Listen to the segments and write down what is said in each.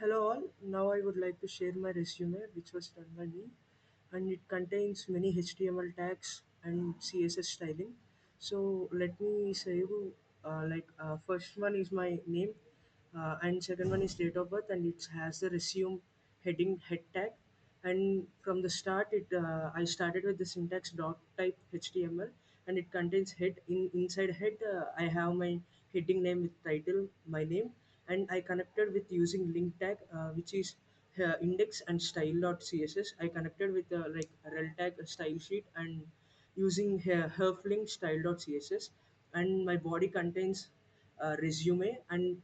Hello all, now I would like to share my resume which was done by me, and it contains many HTML tags and CSS styling. So let me say you first one is my name, and second one is date of birth, and it has the resume heading head tag. And from the start it I started with the syntax dot type HTML, and it contains head. Inside head I have my heading name with title, my name, and I connected with using link tag, which is index and style.css. I connected with like rel tag style sheet and using herf link style.css, and my body contains resume, and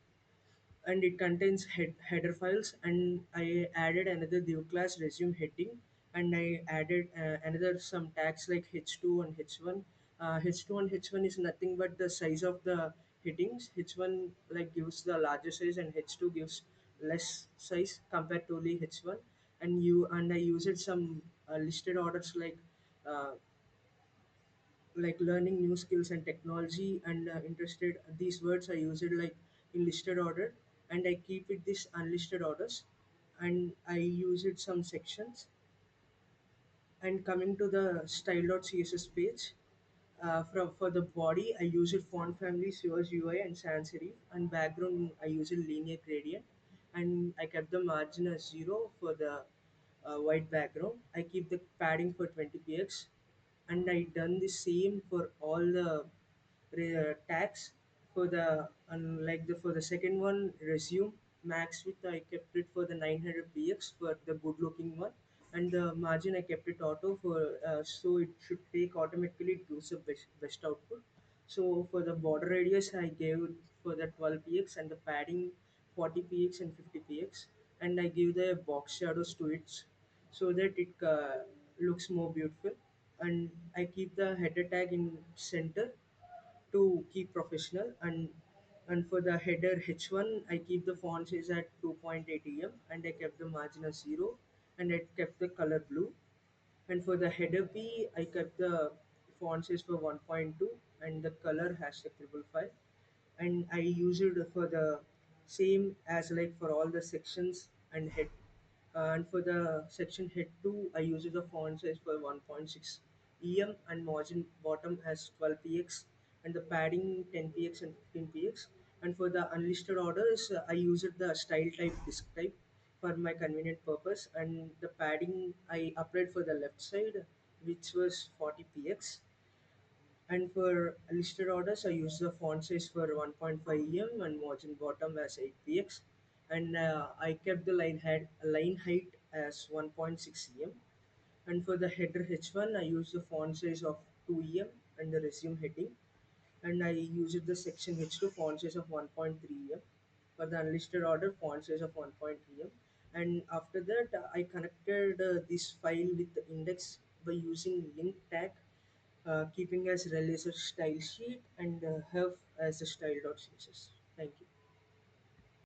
it contains header files, and I added another div class resume heading, and I added another some tags like h2 and h1. H2 and h1 is nothing but the size of the headings. H1 like gives the larger size, and h2 gives less size compared to only h1. And I used some listed orders uh, like learning new skills and technology, and interested these words I use it like in listed order, and I keep it this unlisted orders, and I use it some sections. And coming to the style.css page, for the body, I use it font family, Yours UI, and sans serif. And background, I use it linear gradient. And I kept the margin as 0 for the white background. I keep the padding for 20 px, and I done the same for all the tags. For the unlike the for the second one, resume max width I kept it for the 900 px for the good looking one, and the margin I kept it auto for, so it should take automatically, it gives the best output. So for the border radius I gave it for the 12 px, and the padding 40 px and 50 px, and I give the box shadows to it so that it looks more beautiful. And I keep the header tag in center to keep professional, and for the header h1 I keep the font size at 2.8 em, and I kept the margin as 0, and I kept the color blue. And for the header b I kept the font size for 1.2, and the color hashtag 555. And I use it for the same as like for all the sections and head. And for the section head 2, I use the font size for 1.6 em, and margin bottom as 12 px, and the padding 10 px and 15 px. And for the unlisted orders, I used the style type disk type for my convenient purpose, and the padding I applied for the left side, which was 40 px. And for listed orders, I use the font size for 1.5 em and margin bottom as 8 px. And I kept the line height as 1.6 em. And for the header H1, I use the font size of 2 em and the resume heading, and I used the section H2 font size of 1.3 em. For the unlisted order, font size of 1.3 em. And after that, I connected this file with the index by using link tag, keeping as rel as a style sheet, and have as a style.css. Thank you.